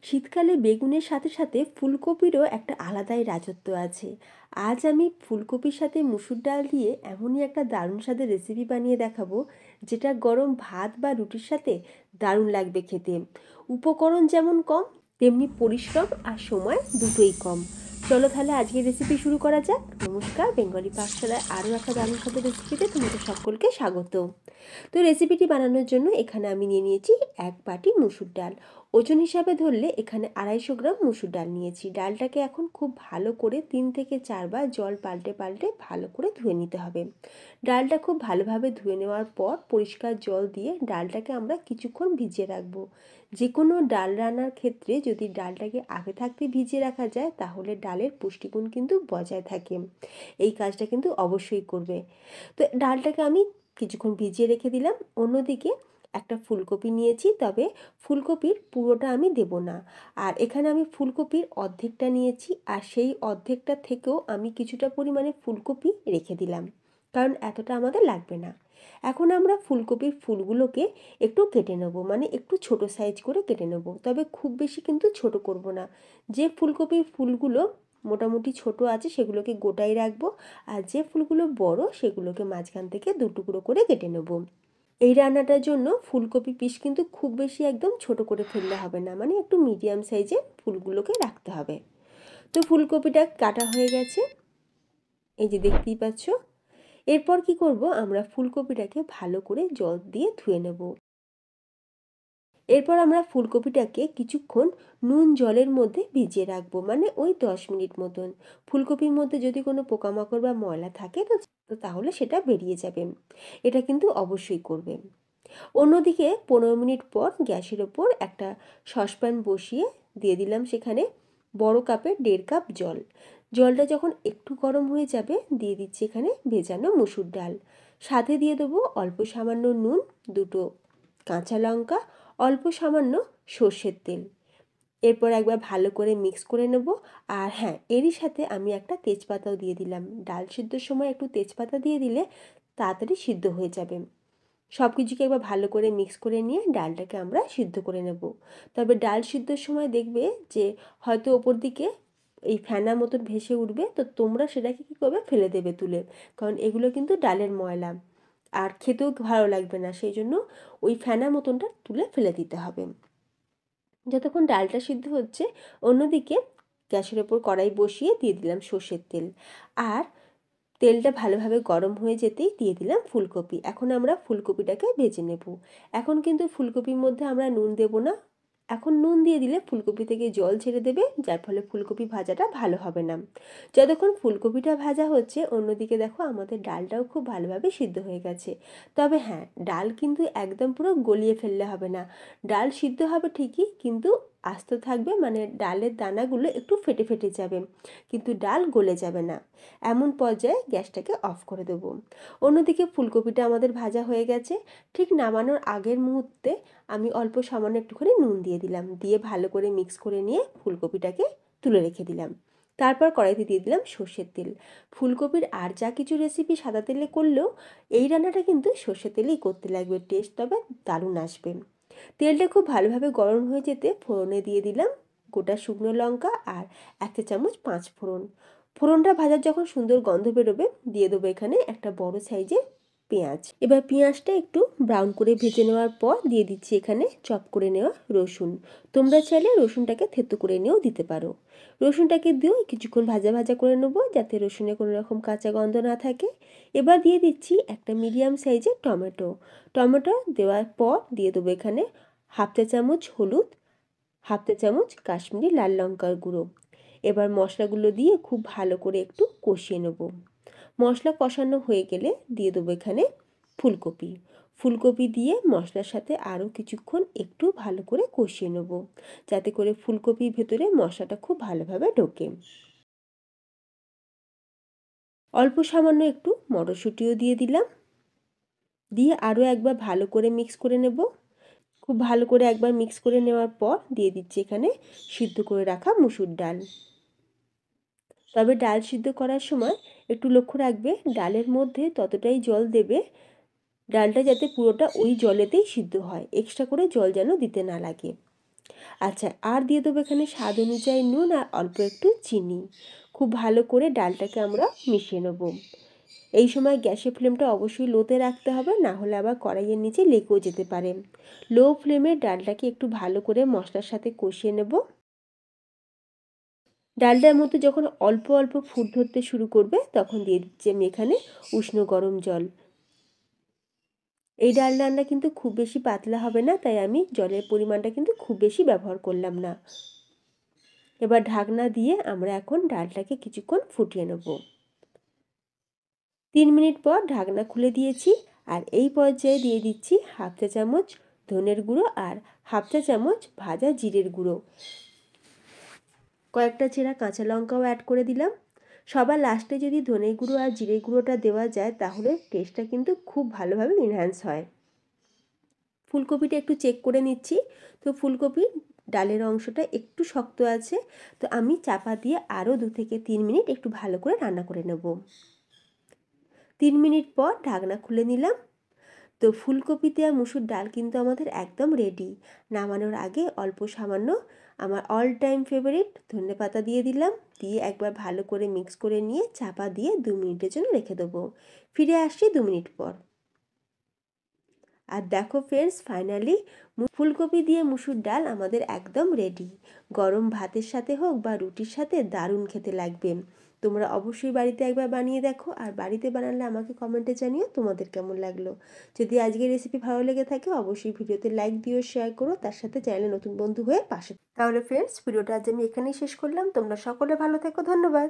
শীতকালে বেগুনের সাথে সাথে ফুলকপিরও একটা আলাদাই রাজত্ব আছে। আজ আমি ফুলকপির সাথে মুসুর ডাল দিয়ে এমনই একটা দারুণ স্বাদের রেসিপি বানিয়ে দেখাবো, যেটা গরম ভাত বা রুটির সাথে দারুণ লাগবে খেতে। উপকরণ যেমন কম, তেমনি পরিশ্রম আর সময় দুটোই কম। চলো তাহলে আজকের রেসিপি শুরু করা যাক। নমস্কার, বেঙ্গলি পাকশালায় আরও একটা দারুণ স্বাদের রেসিপিতে তোমাদের সকলকে স্বাগত। তো রেসিপিটি বানানোর জন্য এখানে আমি নিয়ে নিয়েছি 1 বাটি মুসুর ডাল। ওজন হিসাবে ধরলে এখানে 250 গ্রাম মুসুর ডাল নিয়েছি। ডালটাকে এখন খুব ভালো করে 3 থেকে 4 বার জল পাল্টে পাল্টে ভালো করে ধুয়ে নিতে হবে। ডালটা খুব ভালোভাবে ধুয়ে নেওয়ার পর পরিষ্কার জল দিয়ে ডালটাকে আমরা কিছুক্ষণ ভিজিয়ে রাখবো। যে কোনো ডাল রান্নার ক্ষেত্রে যদি ডালটাকে আগে থাকতে ভিজিয়ে রাখা যায়, তাহলে ডালের পুষ্টিগুণ কিন্তু বজায় থাকে। এই কাজটা কিন্তু অবশ্যই করবে। তো ডালটাকে আমি কিছুক্ষণ ভিজিয়ে রেখে দিলাম। অন্যদিকে একটা ফুলকপি নিয়েছি, তবে ফুলকপির পুরোটা আমি দেব না। আর এখানে আমি ফুলকপির অর্ধেকটা নিয়েছি, আর সেই অর্ধেকটা থেকেও আমি কিছুটা পরিমাণে ফুলকপি রেখে দিলাম, কারণ এতটা আমাদের লাগবে না। এখন আমরা ফুলকপির ফুলগুলোকে একটু কেটে নেব, মানে একটু ছোট সাইজ করে কেটে নেব, তবে খুব বেশি কিন্তু ছোট করব না। যে ফুলকপির ফুলগুলো মোটামুটি ছোট আছে সেগুলোকে গোটাই রাখবো, আর যে ফুলগুলো বড় সেগুলোকে মাঝখান থেকে 2 টুকরো করে কেটে নেব। এই রান্নাটার জন্য ফুলকপি পিস কিন্তু খুব বেশি একদম ছোট করে ফেললে হবে না, মানে একটু মিডিয়াম সাইজের ফুলগুলোকে রাখতে হবে। তো ফুলকপিটা কাটা হয়ে গেছে, এই যে দেখতেই পাচ্ছ। এরপর কি করব, আমরা ফুলকপিটাকে ভালো করে জল দিয়ে ধুয়ে নেব। এরপর আমরা ফুলকপিটাকে কিছুক্ষণ নুন জলের মধ্যে ভিজিয়ে রাখবো, মানে ওই 10 মিনিট মতন। ফুলকপির মধ্যে যদি কোনো পোকামাকড় বা ময়লা থাকে তো তাহলে সেটা বেরিয়ে যাবে। এটা কিন্তু অবশ্যই করবে। অন্যদিকে 15 মিনিট পর গ্যাসের ওপর একটা সসপ্যান বসিয়ে দিয়ে দিলাম সেখানে বড় কাপের 1.5 কাপ জল। জলটা যখন একটু গরম হয়ে যাবে, দিয়ে দিচ্ছি এখানে ভেজানো মুসুর ডাল। সাথে দিয়ে দেবো অল্প সামান্য নুন, 2টো কাঁচা লঙ্কা, অল্প সামান্য সর্ষের তেল। এরপর একবার ভালো করে মিক্স করে নেব। আর হ্যাঁ, এরই সাথে আমি একটা তেজপাতাও দিয়ে দিলাম। ডাল সিদ্ধর সময় একটু তেজপাতা দিয়ে দিলে তাড়াতাড়ি সিদ্ধ হয়ে যাবে। সব কিছুকে একবার ভালো করে মিক্স করে নিয়ে ডালটাকে আমরা সিদ্ধ করে নেব। তবে ডাল সিদ্ধর সময় দেখবে যে হয়তো ওপর দিকে এই ফেনা মতন ভেসে উঠবে, তো তোমরা সেটাকে কী করবে, ফেলে দেবে তুলে, কারণ এগুলো কিন্তু ডালের ময়লা আর খেতেও ভালো লাগবে না। সেই জন্য ওই ফেনা মতনটা তুলে ফেলে দিতে হবে। যতক্ষণ ডালটা সিদ্ধ হচ্ছে, অন্যদিকে গ্যাসের ওপর কড়াই বসিয়ে দিয়ে দিলাম সর্ষের তেল। আর তেলটা ভালোভাবে গরম হয়ে যেতেই দিয়ে দিলাম ফুলকপি। এখন আমরা ফুলকপিটাকে ভেজে নেব। এখন কিন্তু ফুলকপির মধ্যে আমরা নুন দেব না। এখন নুন দিয়ে দিলে ফুলকপি থেকে জল ছেড়ে দেবে, যার ফলে ফুলকপি ভাজাটা ভালো হবে না। যতক্ষণ ফুলকপিটা ভাজা হচ্ছে, অন্যদিকে দেখো আমাদের ডালটাও খুব ভালোভাবে সিদ্ধ হয়ে গেছে। তবে হ্যাঁ, ডাল কিন্তু একদম পুরো গলিয়ে ফেললে হবে না। ডাল সিদ্ধ হবে ঠিকই, কিন্তু আস্ত থাকবে, মানে ডালের দানাগুলো একটু ফেটে ফেটে যাবে, কিন্তু ডাল গলে যাবে না। এমন পর্যায়ে গ্যাসটাকে অফ করে দেবো। অন্যদিকে ফুলকপিটা আমাদের ভাজা হয়ে গেছে। ঠিক নামানোর আগের মুহূর্তে আমি অল্প সামান্য একটুখানি নুন দিয়ে দিলাম, দিয়ে ভালো করে মিক্স করে নিয়ে ফুলকপিটাকে তুলে রেখে দিলাম। তারপর কড়াইতে দিয়ে দিলাম সর্ষের তেল। ফুলকপির আর যা কিছু রেসিপি সাদা তেলে করলেও এই রান্নাটা কিন্তু সর্ষের তেলেই করতে লাগবে, টেস্ট তবে দারুণ আসবে। তেলটা খুব ভালোভাবে গরম হয়ে যেতে ফোড়নে দিয়ে দিলাম গোটা শুকনো লঙ্কা আর 1 চা চামচ 5 ফোড়ন। ফোড়নটা ভাজার যখন সুন্দর গন্ধ বেরোবে, দিয়ে দেবো এখানে একটা বড় সাইজের পেঁয়াজ। এবার পেঁয়াজটা একটু ব্রাউন করে ভেজে নেওয়ার পর দিয়ে দিচ্ছি এখানে চপ করে নেওয়া রসুন। তোমরা চাইলে রসুনটাকে থেতো করে নিয়েও দিতে পারো। রসুনটাকে দিয়েও কিছুক্ষণ ভাজা ভাজা করে নেবো, যাতে রসুনে কোনো রকম কাঁচা গন্ধ না থাকে। এবার দিয়ে দিচ্ছি একটা মিডিয়াম সাইজের টমেটো। টমেটো দেওয়ার পর দিয়ে দেবো এখানে 1/2 চা চামচ হলুদ, 1/2 চা চামচ কাশ্মীরি লাল লঙ্কার গুঁড়ো। এবার মশলাগুলো দিয়ে খুব ভালো করে একটু কষিয়ে নেব। মশলা কষানো হয়ে গেলে দিয়ে দেবো এখানে ফুলকপি। ফুলকপি দিয়ে মশলার সাথে আরও কিছুক্ষণ একটু ভালো করে কষিয়ে নেব, যাতে করে ফুলকপির ভেতরে মশলাটা খুব ভালোভাবে ঢোকে। অল্প সামান্য একটু মটরশুঁটিও দিয়ে দিলাম, দিয়ে আরও একবার ভালো করে মিক্স করে নেব। খুব ভালো করে একবার মিক্স করে নেওয়ার পর দিয়ে দিচ্ছি এখানে সিদ্ধ করে রাখা মুসুর ডাল। তবে ডাল সিদ্ধ করার সময় একটু লক্ষ্য রাখবে, ডালের মধ্যে ততটাই জল দেবে ডালটা যাতে পুরোটা ওই জলেতেই সিদ্ধ হয়, এক্সট্রা করে জল যেন দিতে না লাগে। আচ্ছা, আর দিয়ে দেবো এখানে স্বাদ অনুযায়ী নুন আর অল্প একটু চিনি। খুব ভালো করে ডালটাকে আমরা মিশিয়ে নেব। এই সময় গ্যাসের ফ্লেমটা অবশ্যই লোতে রাখতে হবে, না হলে আবার কড়াইয়ের নিচে লেগেও যেতে পারে। লো ফ্লেমে ডালটাকে একটু ভালো করে মশলার সাথে কষিয়ে নেব। ডালটার মধ্যে যখন অল্প অল্প ফুট ধরতে শুরু করবে তখন দিয়ে দিচ্ছি আমি এখানে উষ্ণ গরম জল। এই ডাল রান্না কিন্তু খুব বেশি পাতলা হবে না, তাই আমি জলের পরিমাণটা কিন্তু খুব বেশি ব্যবহার করলাম না। এবার ঢাকনা দিয়ে আমরা এখন ডালটাকে কিছুক্ষণ ফুটিয়ে নেব। 3 মিনিট পর ঢাকনা খুলে দিয়েছি, আর এই পর্যায়ে দিয়ে দিচ্ছি হাফ চা চামচ ধনের গুঁড়ো আর হাফ চা চামচ ভাজা জিরের গুঁড়ো। কয়েকটা চেরা কাঁচা লঙ্কাও অ্যাড করে দিলাম। সবার লাস্টে যদি ধনে গুঁড়ো আর জিরে গুঁড়োটা দেওয়া যায় তাহলে টেস্টটা কিন্তু খুব ভালোভাবে এনহ্যান্স হয়। ফুলকপিটা একটু চেক করে নিচ্ছি, তো ফুলকপির ডালের অংশটা একটু শক্ত আছে, তো আমি চাপা দিয়ে আরও 2 থেকে 3 মিনিট একটু ভালো করে রান্না করে নেব। 3 মিনিট পর ঢাকনা খুলে নিলাম। তো ফুলকপিতে আর মুসুর ডাল কিন্তু আমাদের একদম রেডি। নামানোর আগে অল্প সামান্য আমার অল টাইম ফেভারিট ধনেপাতা দিয়ে দিলাম, দিয়ে একবার ভালো করে মিক্স করে নিয়ে চাপা দিয়ে 2 মিনিটের জন্য রেখে দেবো। ফিরে আসছি 2 মিনিট পর। আর দেখো ফ্রেন্ডস, ফাইনালি ফুলকপি দিয়ে মুসুর ডাল আমাদের একদম রেডি। গরম ভাতের সাথে হোক বা রুটির সাথে দারুণ খেতে লাগবে। তোমরা অবশ্যই বাড়িতে একবার বানিয়ে দেখো, আর বাড়িতে বানালে আমাকে কমেন্টে জানিও তোমাদের কেমন লাগলো। যদি আজকের রেসিপি ভালো লেগে থাকে অবশ্যই ভিডিওতে লাইক দিও, শেয়ার করো, তার সাথে চ্যানেলে নতুন বন্ধু হয়ে পাশে। তাহলে ফ্রেন্ডস, ভিডিওটা আজ আমি এখানেই শেষ করলাম। তোমরা সকলে ভালো থেকো, ধন্যবাদ।